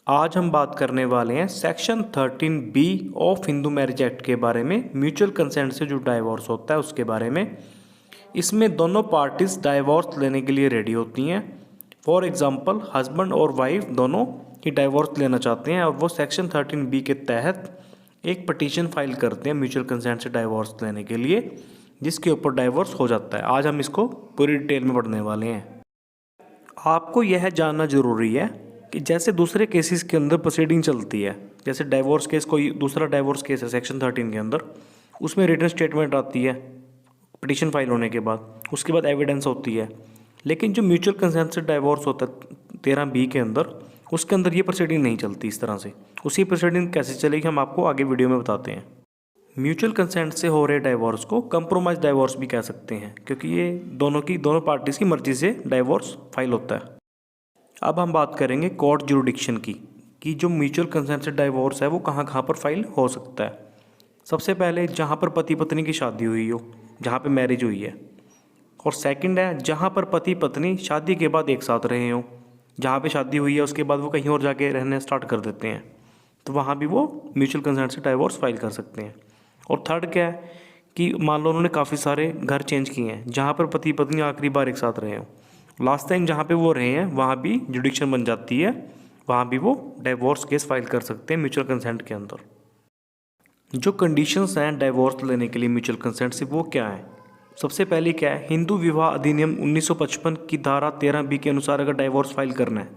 आज हम बात करने वाले हैं section 13B of Hindu marriage act के बारे में। म्यूचुअल कंसेंट से जो डाइवोर्स होता है उसके बारे में। इसमें दोनों पार्टीज डाइवोर्स लेने के लिए रेडी होती हैं। फॉर एग्जांपल हस्बैंड और वाइफ दोनों ही डाइवोर्स लेना चाहते हैं और वो सेक्शन 13B के तहत एक पटिशन फाइल करते हैं म्यूचुअल कंसेंट से डाइवोर्स लेने के लिए, जिसके ऊपर डाइवोर्स हो जाता है। आज हम इसको पूरी डिटेल में पढ़ने वाले हैं। आपको यह जानना ज़रूरी है कि जैसे दूसरे केसेस के अंदर प्रोसीडिंग चलती है, जैसे डाइवोर्स केस, कोई दूसरा डाइवोर्स केस है सेक्शन 13 के अंदर, उसमें रिटन स्टेटमेंट आती है पिटीशन फाइल होने के बाद, उसके बाद एविडेंस होती है। लेकिन जो म्यूचुअल कंसेंट से डाइवोर्स होता है 13B के अंदर, उसके अंदर ये प्रोसीडिंग नहीं चलती इस तरह से। उसी प्रोसीडिंग कैसे चलेगी हम आपको आगे वीडियो में बताते हैं। म्यूचुअल कंसेंट से हो रहे डाइवोर्स को कंप्रोमाइज डाइवोर्स भी कह सकते हैं, क्योंकि ये दोनों पार्टीज़ की मर्जी से डाइवोर्स फाइल होता है। अब हम बात करेंगे कोर्ट जुरिडिक्शन की, कि जो म्यूचुअल कंसेंट से डाइवोर्स है वो कहाँ कहाँ पर फाइल हो सकता है। सबसे पहले जहाँ पर पति पत्नी की शादी हुई हो, जहाँ पे मैरिज हुई है। और सेकंड है जहाँ पर पति पत्नी शादी के बाद एक साथ रहे हों, जहाँ पे शादी हुई है उसके बाद वो कहीं और जाके रहने स्टार्ट कर देते हैं, तो वहाँ भी वो म्यूचुअल कंसेंट से डाइवोर्स फाइल कर सकते हैं। और थर्ड क्या है कि मान लो उन्होंने काफ़ी सारे घर चेंज किए हैं, जहाँ पर पति पत्नी आखिरी बार एक साथ रहे हों, लास्ट टाइम जहाँ पे वो रहे हैं वहाँ भी जुडिक्शन बन जाती है, वहाँ भी वो डाइवोर्स केस फाइल कर सकते हैं म्यूचुअल कंसेंट के अंदर। जो कंडीशंस हैं डाइवोर्स लेने के लिए म्यूचुअल कंसेंट से, वो क्या है? सबसे पहले क्या है, हिंदू विवाह अधिनियम 1955 की धारा 13B के अनुसार अगर डाइवोर्स फाइल करना है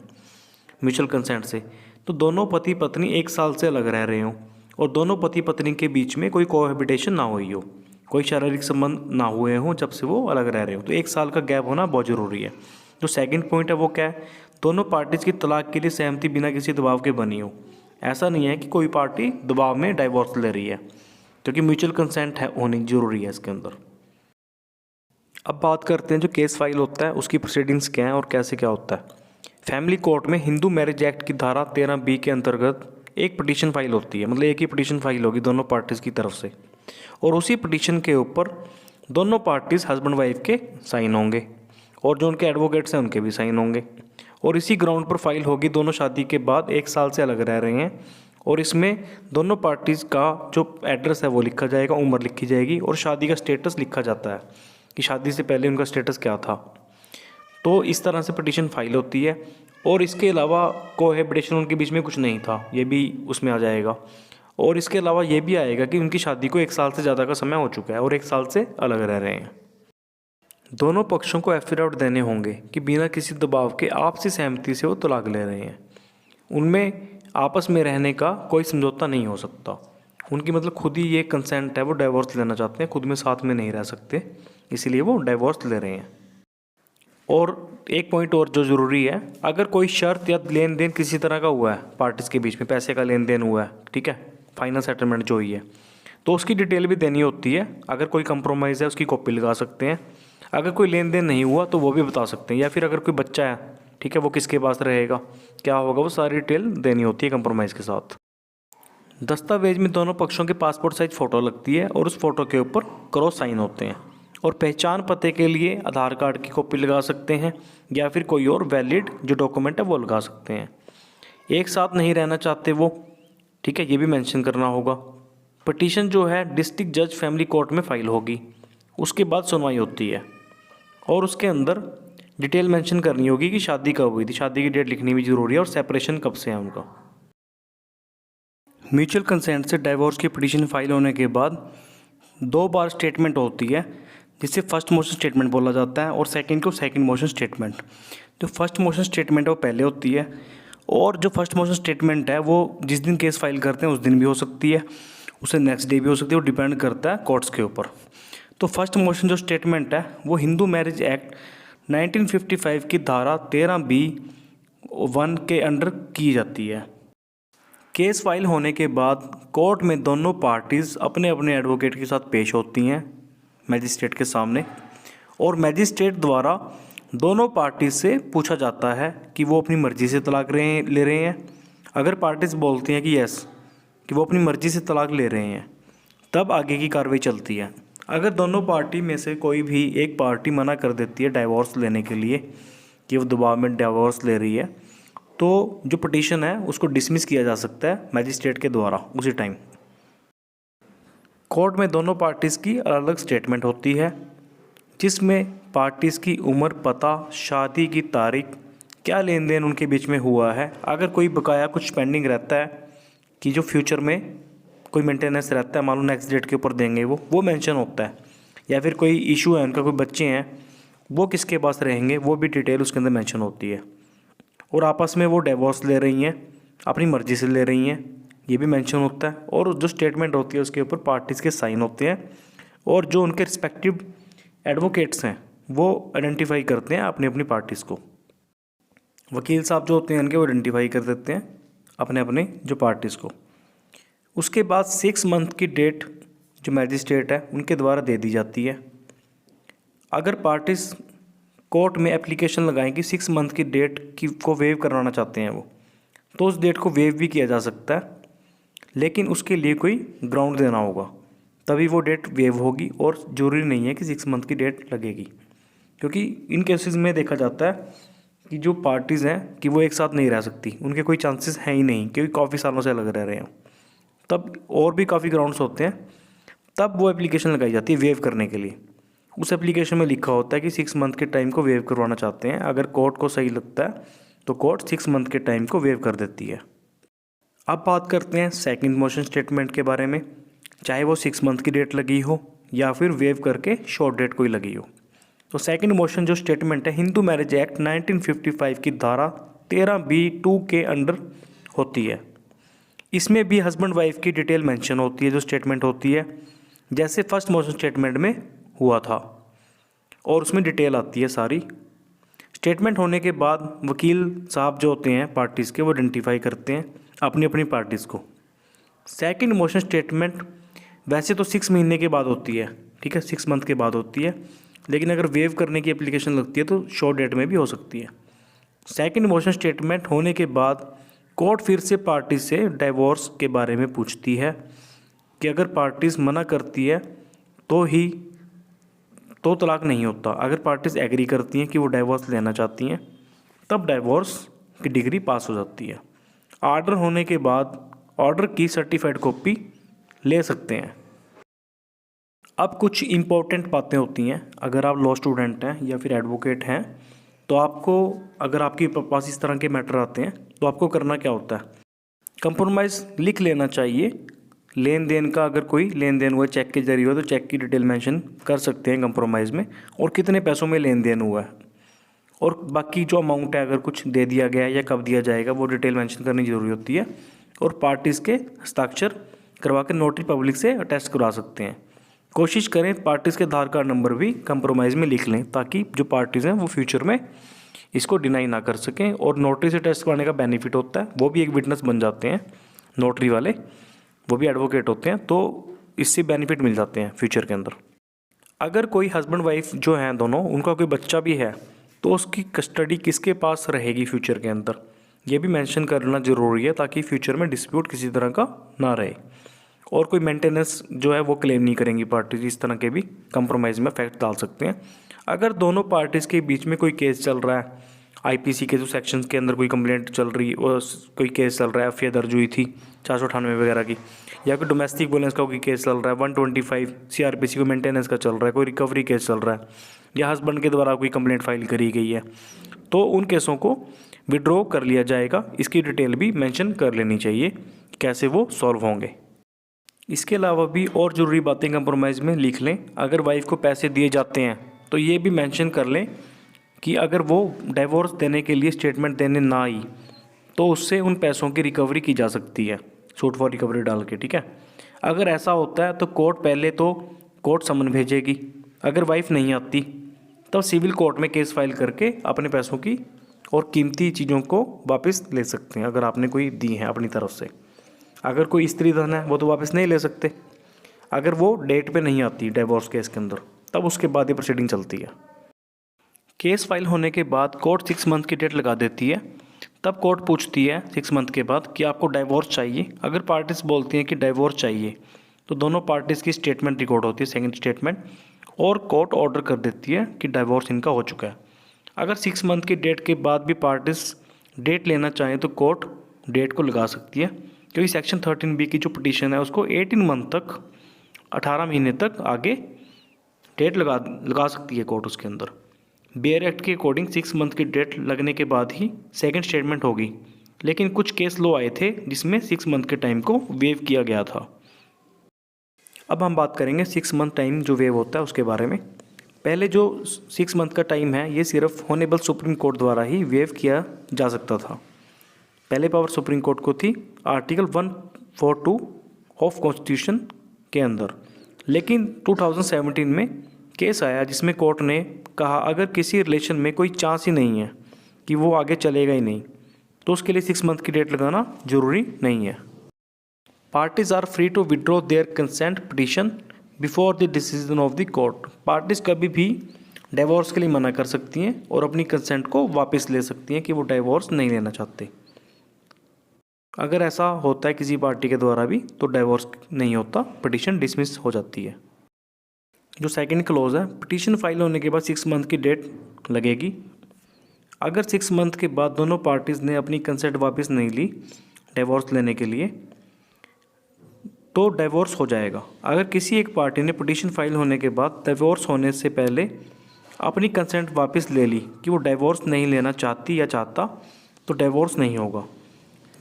म्यूचुअल कंसेंट से, तो दोनों पति पत्नी 1 साल से अलग रह रहे हों और दोनों पति पत्नी के बीच में कोई कोहैबिटेशन ना हुई हो, कोई शारीरिक संबंध ना हुए हों जब से वो अलग रह रहे हो, तो 1 साल का गैप होना बहुत ज़रूरी है। जो सेकंड पॉइंट है वो क्या है, दोनों पार्टीज़ की तलाक के लिए सहमति बिना किसी दबाव के बनी हो। ऐसा नहीं है कि कोई पार्टी दबाव में डाइवोर्स ले रही है, क्योंकि म्यूचुअल कंसेंट है होनी ज़रूरी है इसके अंदर। अब बात करते हैं जो केस फाइल होता है उसकी प्रोसीडिंग्स क्या हैं और कैसे क्या होता है। फैमिली कोर्ट में हिंदू मैरिज एक्ट की धारा 13B के अंतर्गत एक पिटीशन फाइल होती है, मतलब एक ही पिटीशन फाइल होगी दोनों पार्टीज़ की तरफ से, और उसी पिटीशन के ऊपर दोनों पार्टीज़ हस्बैंड वाइफ के साइन होंगे और जो उनके एडवोकेट्स हैं उनके भी साइन होंगे। और इसी ग्राउंड पर फाइल होगी, दोनों शादी के बाद 1 साल से अलग रह रहे हैं, और इसमें दोनों पार्टीज़ का जो एड्रेस है वो लिखा जाएगा, उम्र लिखी जाएगी और शादी का स्टेटस लिखा जाता है कि शादी से पहले उनका स्टेटस क्या था। तो इस तरह से पिटीशन फाइल होती है। और इसके अलावा कोहैबिटेशन उनके बीच में कुछ नहीं था, ये भी उसमें आ जाएगा। और इसके अलावा ये भी आएगा कि उनकी शादी को 1 साल से ज़्यादा का समय हो चुका है और 1 साल से अलग रह रहे हैं। दोनों पक्षों को एफिडेविट देने होंगे कि बिना किसी दबाव के आपसी सहमति से वो तलाक ले रहे हैं। उनमें आपस में रहने का कोई समझौता नहीं हो सकता। उनकी मतलब खुद ही ये कंसेंट है, वो डाइवोर्स लेना चाहते हैं, खुद में साथ में नहीं रह सकते, इसीलिए वो डाइवोर्स ले रहे हैं। और एक पॉइंट और जो ज़रूरी है, अगर कोई शर्त या लेन देन किसी तरह का हुआ है पार्टीज़ के बीच में, पैसे का लेन देन हुआ है, ठीक है, फाइनल सेटलमेंट जो हुई है, तो उसकी डिटेल भी देनी होती है। अगर कोई कंप्रोमाइज़ है उसकी कॉपी लगा सकते हैं। अगर कोई लेन देन नहीं हुआ तो वो भी बता सकते हैं। या फिर अगर कोई बच्चा है, ठीक है, वो किसके पास रहेगा, क्या होगा, वो सारी डिटेल देनी होती है कंप्रोमाइज़ के साथ। दस्तावेज में दोनों पक्षों के पासपोर्ट साइज फ़ोटो लगती है और उस फोटो के ऊपर क्रॉस साइन होते हैं। और पहचान पते के लिए आधार कार्ड की कॉपी लगा सकते हैं या फिर कोई और वैलिड जो डॉक्यूमेंट है वो लगा सकते हैं। एक साथ नहीं रहना चाहते वो, ठीक है, ये भी मेंशन करना होगा। पिटीशन जो है डिस्ट्रिक्ट जज फैमिली कोर्ट में फाइल होगी, उसके बाद सुनवाई होती है और उसके अंदर डिटेल मेंशन करनी होगी कि शादी कब हुई थी, शादी की डेट लिखनी भी ज़रूरी है और सेपरेशन कब से है उनका। म्यूचुअल कंसेंट से डाइवोर्स की पिटीशन फाइल होने के बाद 2 बार स्टेटमेंट होती है, जिसे फर्स्ट मोशन स्टेटमेंट बोला जाता है और सेकंड को सेकंड मोशन स्टेटमेंट। जो फर्स्ट मोशन स्टेटमेंट है वो पहले होती है, और जो फर्स्ट मोशन स्टेटमेंट है वो जिस दिन केस फाइल करते हैं उस दिन भी हो सकती है, उससे नेक्स्ट डे भी हो सकती है, वो डिपेंड करता है कोर्ट्स के ऊपर। तो फर्स्ट मोशन जो स्टेटमेंट है वो हिंदू मैरिज एक्ट 1955 की धारा 13B(1) के अंडर की जाती है। केस फाइल होने के बाद कोर्ट में दोनों पार्टीज़ अपने अपने एडवोकेट के साथ पेश होती हैं मैजिस्ट्रेट के सामने, और मैजिस्ट्रेट द्वारा दोनों पार्टी से पूछा जाता है कि वो अपनी मर्ज़ी से तलाक ले रहे हैं। अगर पार्टीज़ बोलती हैं कि यस, कि वो अपनी मर्ज़ी से तलाक ले रहे हैं, तब आगे की कार्रवाई चलती है। अगर दोनों पार्टी में से कोई भी एक पार्टी मना कर देती है डाइवोर्स लेने के लिए, कि वो दबाव में डाइवोर्स ले रही है, तो जो पिटीशन है उसको डिसमिस किया जा सकता है मैजिस्ट्रेट के द्वारा उसी टाइम। कोर्ट में दोनों पार्टीज़ की अलग अलग स्टेटमेंट होती है, जिसमें पार्टीज़ की उम्र, पता, शादी की तारीख, क्या लेन देन उनके बीच में हुआ है, अगर कोई बकाया कुछ पेंडिंग रहता है कि जो फ्यूचर में कोई मेंटेनेंस रहता है, मालूम नेक्स्ट डेट के ऊपर देंगे वो मेंशन होता है, या फिर कोई इशू है उनका, कोई बच्चे हैं वो किसके पास रहेंगे वो भी डिटेल उसके अंदर मेंशन होती है। और आपस में वो डिवोर्स ले रही हैं, अपनी मर्ज़ी से ले रही हैं, ये भी मेंशन होता है। और जो स्टेटमेंट होती है उसके ऊपर पार्टीज़ के साइन होते हैं, और जो उनके रिस्पेक्टिव एडवोकेट्स हैं वो आइडेंटिफाई करते हैं अपनी अपनी पार्टीज़ को। वकील साहब जो होते हैं उनके वो आइडेंटिफाई कर देते हैं अपने अपने जो पार्टीज़ को। उसके बाद 6 मंथ की डेट जो मैजिस्ट्रेट है उनके द्वारा दे दी जाती है। अगर पार्टीज़ कोर्ट में एप्लीकेशन लगाएं कि 6 मंथ की डेट की को वेव करवाना चाहते हैं वो, तो उस डेट को वेव भी किया जा सकता है, लेकिन उसके लिए कोई ग्राउंड देना होगा, तभी वो डेट वेव होगी। और ज़रूरी नहीं है कि 6 मंथ की डेट लगेगी, क्योंकि इन केसेस में देखा जाता है कि जो पार्टीज़ हैं कि वो एक साथ नहीं रह सकती, उनके कोई चांसेस हैं ही नहीं, क्योंकि काफ़ी सालों से अलग रह रहे हैं। तब और भी काफ़ी ग्राउंड्स होते हैं, तब वो एप्लीकेशन लगाई जाती है वेव करने के लिए। उस एप्लीकेशन में लिखा होता है कि 6 मंथ के टाइम को वेव करवाना चाहते हैं। अगर कोर्ट को सही लगता है तो कोर्ट 6 मंथ के टाइम को वेव कर देती है। अब बात करते हैं सेकंड मोशन स्टेटमेंट के बारे में, चाहे वो 6 मंथ की डेट लगी हो या फिर वेव करके शॉर्ट डेट कोई लगी हो। तो सेकंड मोशन जो स्टेटमेंट है हिंदू मैरिज एक्ट 1955 की धारा 13B(2) के अंडर होती है। इसमें भी हस्बैंड वाइफ की डिटेल मेंशन होती है जो स्टेटमेंट होती है, जैसे फर्स्ट मोशन स्टेटमेंट में हुआ था, और उसमें डिटेल आती है सारी। स्टेटमेंट होने के बाद वकील साहब जो होते हैं पार्टीज़ के वो आइडेंटिफाई करते हैं अपनी अपनी पार्टीज़ को। सेकंड मोशन स्टेटमेंट वैसे तो 6 महीने के बाद होती है, ठीक है, 6 मंथ के बाद होती है, लेकिन अगर वेव करने की एप्लीकेशन लगती है तो शॉर्ट डेट में भी हो सकती है। सेकंड मोशन स्टेटमेंट होने के बाद कोर्ट फिर से पार्टी से डिवोर्स के बारे में पूछती है कि अगर पार्टीज़ मना करती है तो तलाक नहीं होता। अगर पार्टीज़ एग्री करती हैं कि वो डिवोर्स लेना चाहती हैं तब डिवोर्स की डिग्री पास हो जाती है। आर्डर होने के बाद ऑर्डर की सर्टिफाइड कॉपी ले सकते हैं। अब कुछ इम्पोर्टेंट बातें होती हैं, अगर आप लॉ स्टूडेंट हैं या फिर एडवोकेट हैं तो आपको, अगर आपके पास इस तरह के मैटर आते हैं तो आपको करना क्या होता है, कंप्रोमाइज़ लिख लेना चाहिए। लेन देन का, अगर कोई लेन देन हुआ चेक के जरिए हो तो चेक की डिटेल मेंशन कर सकते हैं कंप्रोमाइज़ में, और कितने पैसों में लेन देन हुआ है, और बाकी जो अमाउंट है अगर कुछ दे दिया गया है या कब दिया जाएगा वो डिटेल मेंशन करनी ज़रूरी होती है। और पार्टीज़ के हस्ताक्षर करवा के नोटरी पब्लिक से अटेस्ट करवा सकते हैं। कोशिश करें पार्टीज़ के आधार कार्ड नंबर भी कंप्रोमाइज़ में लिख लें, ताकि जो पार्टीज़ हैं वो फ्यूचर में इसको डिनाई ना कर सकें। और नोटरी से टेस्ट करवाने का बेनिफिट होता है, वो भी एक विटनेस बन जाते हैं नोटरी वाले, वो भी एडवोकेट होते हैं, तो इससे बेनिफिट मिल जाते हैं फ्यूचर के अंदर। अगर कोई हस्बैंड वाइफ जो हैं दोनों, उनका कोई बच्चा भी है तो उसकी कस्टडी किसके पास रहेगी फ्यूचर के अंदर, ये भी मेंशन करना ज़रूरी है, ताकि फ्यूचर में डिस्प्यूट किसी तरह का ना रहे। और कोई मेंटेनेंस जो है वो क्लेम नहीं करेंगी पार्टीज, इस तरह के भी कंप्रोमाइज़ में फैक्ट डाल सकते हैं। अगर दोनों पार्टीज़ के बीच में कोई केस चल रहा है, आईपीसी के जो सेक्शंस के अंदर कोई कंप्लेंट चल रही है, और कोई केस चल रहा है, एफआईआर दर्ज हुई थी 498 वगैरह की, या कोई डोमेस्टिक वायलेंस का कोई केस चल रहा है, 125 सीआरपीसी को मेंटेनेंस का चल रहा है, कोई रिकवरी केस चल रहा है, या हस्बैंड के द्वारा कोई कंप्लेंट फाइल करी गई है, तो उन केसों को विड्रॉ कर लिया जाएगा। इसकी डिटेल भी मेंशन कर लेनी चाहिए कैसे वो सॉल्व होंगे। इसके अलावा भी और ज़रूरी बातें कंप्रोमाइज़ में लिख लें। अगर वाइफ को पैसे दिए जाते हैं तो ये भी मेंशन कर लें कि अगर वो डिवोर्स देने के लिए स्टेटमेंट देने ना आई तो उससे उन पैसों की रिकवरी की जा सकती है, सूट फॉर रिकवरी डाल के, ठीक है। अगर ऐसा होता है तो कोर्ट पहले तो कोर्ट समन भेजेगी, अगर वाइफ नहीं आती तब सिविल कोर्ट में केस फाइल करके अपने पैसों की और कीमती चीज़ों को वापस ले सकते हैं, अगर आपने कोई दी है अपनी तरफ से। अगर कोई स्त्री धन है वो तो वापस नहीं ले सकते, अगर वो डेट पे नहीं आती डिवोर्स केस के अंदर, तब उसके बाद ये प्रोसीडिंग चलती है। केस फाइल होने के बाद कोर्ट 6 मंथ की डेट लगा देती है। तब कोर्ट पूछती है 6 मंथ के बाद कि आपको डिवोर्स चाहिए। अगर पार्टीज बोलती हैं कि डिवोर्स चाहिए तो दोनों पार्टीज़ की स्टेटमेंट रिकॉर्ड होती है, सेकंड स्टेटमेंट, और कोर्ट ऑर्डर कर देती है कि डिवोर्स इनका हो चुका है। अगर 6 मंथ की डेट के बाद भी पार्टीज डेट लेना चाहें तो कोर्ट डेट को लगा सकती है, क्योंकि सेक्शन 13B की जो पिटीशन है उसको 18 मंथ तक, 18 महीने तक आगे डेट लगा सकती है कोर्ट उसके अंदर। बेयर एक्ट के अकॉर्डिंग 6 मंथ की डेट लगने के बाद ही सेकंड स्टेटमेंट होगी, लेकिन कुछ केस लो आए थे जिसमें 6 मंथ के टाइम को वेव किया गया था। अब हम बात करेंगे 6 मंथ टाइम जो वेव होता है उसके बारे में। पहले जो 6 मंथ का टाइम है ये सिर्फ ऑनरेबल सुप्रीम कोर्ट द्वारा ही वेव किया जा सकता था। पहले पावर सुप्रीम कोर्ट को थी आर्टिकल 142 ऑफ कॉन्स्टिट्यूशन के अंदर, लेकिन 2017 में केस आया जिसमें कोर्ट ने कहा अगर किसी रिलेशन में कोई चांस ही नहीं है कि वो आगे चलेगा ही नहीं, तो उसके लिए 6 मंथ की डेट लगाना जरूरी नहीं है। Parties are free to withdraw their consent petition before the decision of the court. Parties कभी भी डाइवोर्स के लिए मना कर सकती हैं और अपनी कंसेंट को वापस ले सकती हैं कि वो डाइवोर्स नहीं लेना चाहते। अगर ऐसा होता है किसी पार्टी के द्वारा भी तो डाइवोर्स नहीं होता, पिटीशन डिसमिस हो जाती है। जो सेकंड क्लॉज है, पिटीशन फाइल होने के बाद 6 मंथ की डेट लगेगी। अगर 6 मंथ के बाद दोनों पार्टीज़ ने अपनी कंसेंट वापस नहीं ली डाइवोर्स लेने के लिए तो डाइवोर्स हो जाएगा। अगर किसी एक पार्टी ने पिटीशन फाइल होने के बाद डाइवोर्स होने से पहले अपनी कंसेंट वापस ले ली कि वो डाइवोर्स नहीं लेना चाहती या चाहता, तो डाइवोर्स नहीं होगा।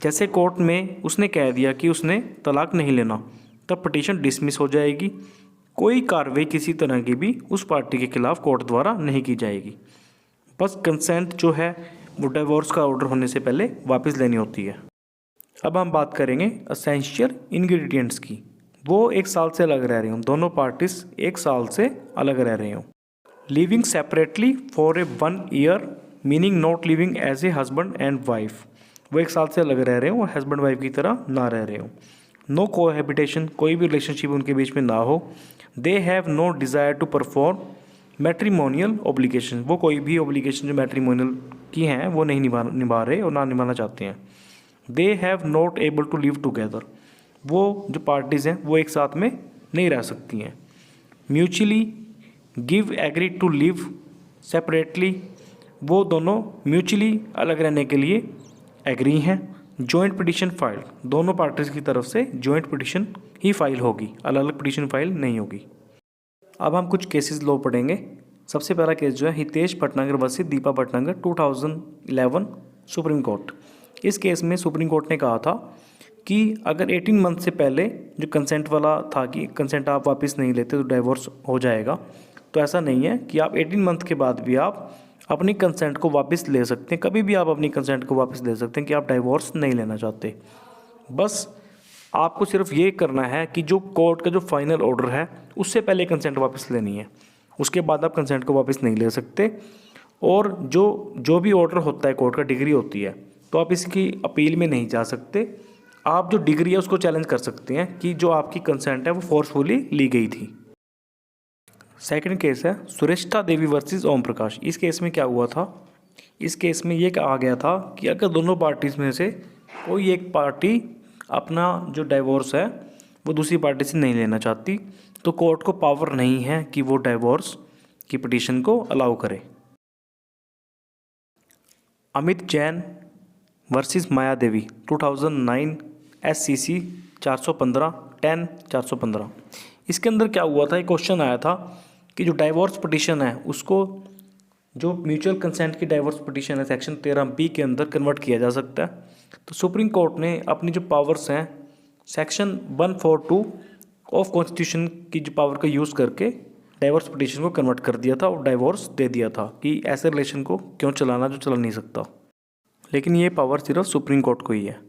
जैसे कोर्ट में उसने कह दिया कि उसने तलाक नहीं लेना, तब पिटीशन डिसमिस हो जाएगी। कोई कार्रवाई किसी तरह की भी उस पार्टी के खिलाफ कोर्ट द्वारा नहीं की जाएगी। बस कंसेंट जो है वो डाइवोर्स का ऑर्डर होने से पहले वापस लेनी होती है। अब हम बात करेंगे असेंशियल इंग्रेडिएंट्स की। वो 1 साल से अलग रह रहे हों, दोनों पार्टीज 1 साल से अलग रह रहे हों। Living separately for a 1 year meaning not living as a husband and wife. वो 1 साल से अलग रह रहे हो और हस्बैंड वाइफ की तरह ना रह रहे हो। नो कोहैबिटेशन, कोई भी रिलेशनशिप उनके बीच में ना हो। They have no desire to perform matrimonial obligation, वो कोई भी ऑब्लिगेशन जो मैट्रीमोनियल की हैं वो नहीं निभा रहे और ना निभाना चाहते हैं। They have not able to live together, वो जो पार्टीज़ हैं वो एक साथ में नहीं रह सकती हैं। Mutually give agree to live separately, वो दोनों म्यूचुअली अलग रहने के लिए एग्री हैं। जॉइंट पिटीशन फाइल, दोनों पार्टीज की तरफ से जॉइंट पिटीशन ही फाइल होगी, अलग अलग पिटीशन फाइल नहीं होगी। अब हम कुछ केसेस लॉ पढ़ेंगे। सबसे पहला केस जो है Hitesh Bhatnagar versus Deepa Bhatnagar 2011 supreme court. इस केस में सुप्रीम कोर्ट ने कहा था कि अगर 18 मंथ से पहले जो कंसेंट वाला था कि कंसेंट आप वापस नहीं लेते तो डाइवोर्स हो जाएगा, तो ऐसा नहीं है कि आप 18 मंथ के बाद भी आप अपनी कंसेंट को वापस ले सकते हैं। कभी भी आप अपनी कंसेंट को वापस ले सकते हैं कि आप डाइवोर्स नहीं लेना चाहते। बस आपको सिर्फ ये करना है कि जो कोर्ट का जो फाइनल ऑर्डर है उससे पहले कंसेंट वापस लेनी है, उसके बाद आप कंसेंट को वापस नहीं ले सकते। और जो भी ऑर्डर होता है कोर्ट का, डिग्री होती है, तो आप इसकी अपील में नहीं जा सकते। आप जो डिग्री है उसको चैलेंज कर सकते हैं कि जो आपकी कंसेंट है वो फोर्सफुली ली गई थी। सेकंड केस है सुरेष्ठा देवी वर्सेस ओम प्रकाश। इस केस में क्या हुआ था, इस केस में ये कहा गया था कि अगर दोनों पार्टीज़ में से कोई एक पार्टी अपना जो डाइवोर्स है वो दूसरी पार्टी से नहीं लेना चाहती, तो कोर्ट को पावर नहीं है कि वो डाइवोर्स की पिटीशन को अलाउ करे। अमित जैन वर्सेस माया देवी 2009 SCC 415-10-415। इसके अंदर क्या हुआ था, एक क्वेश्चन आया था कि जो डाइवोर्स पिटीशन है उसको जो म्यूचुअल कंसेंट की डाइवोर्स पिटीशन है सेक्शन 13B के अंदर कन्वर्ट किया जा सकता है। तो सुप्रीम कोर्ट ने अपनी जो पावर्स हैं सेक्शन 142 ऑफ कॉन्स्टिट्यूशन की जो पावर का यूज़ करके डाइवोर्स पिटीशन को कन्वर्ट कर दिया था और डाइवोर्स दे दिया था कि ऐसे रिलेशन को क्यों चलाना जो चला नहीं सकता। लेकिन ये पावर सिर्फ सुप्रीम कोर्ट को ही है।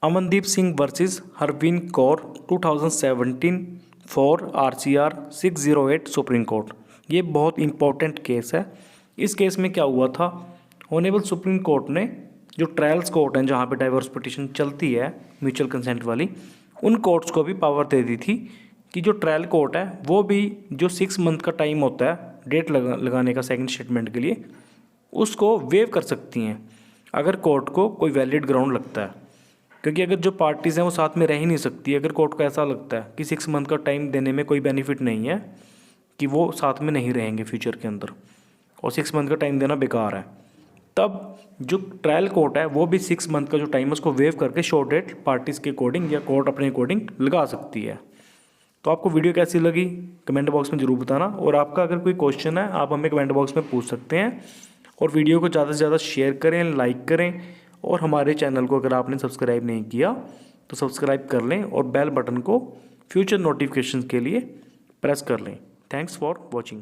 Amandeep Singh versus Harveen Kaur 2017 for RCR 608 supreme court. ये बहुत इंपॉर्टेंट केस है। इस केस में क्या हुआ था, ऑनरेबल सुप्रीम कोर्ट ने जो ट्रायल्स कोर्ट हैं जहाँ पे डाइवोर्स पिटीशन चलती है म्यूचुअल कंसेंट वाली, उन कोर्ट्स को भी पावर दे दी थी कि जो ट्रायल कोर्ट है वो भी जो 6 मंथ का टाइम होता है डेट लगाने का सेकंड स्टेटमेंट के लिए, उसको वेव कर सकती हैं अगर कोर्ट को कोई वैलिड ग्राउंड लगता है। क्योंकि अगर जो पार्टीज़ हैं वो साथ में रह ही नहीं सकती, अगर कोर्ट को ऐसा लगता है कि 6 मंथ का टाइम देने में कोई बेनिफिट नहीं है कि वो साथ में नहीं रहेंगे फ्यूचर के अंदर और 6 मंथ का टाइम देना बेकार है, तब जो ट्रायल कोर्ट है वो भी 6 मंथ का जो टाइम है उसको वेव करके शॉर्ट डेट पार्टीज़ के अकॉर्डिंग या कोर्ट अपने अकॉर्डिंग लगा सकती है। तो आपको वीडियो कैसी लगी कमेंट बॉक्स में ज़रूर बताना, और आपका अगर कोई क्वेश्चन है आप हमें कमेंट बॉक्स में पूछ सकते हैं। और वीडियो को ज़्यादा से ज़्यादा शेयर करें, लाइक करें, और हमारे चैनल को अगर आपने सब्सक्राइब नहीं किया तो सब्सक्राइब कर लें और बेल बटन को फ्यूचर नोटिफिकेशन के लिए प्रेस कर लें। Thanks for watching.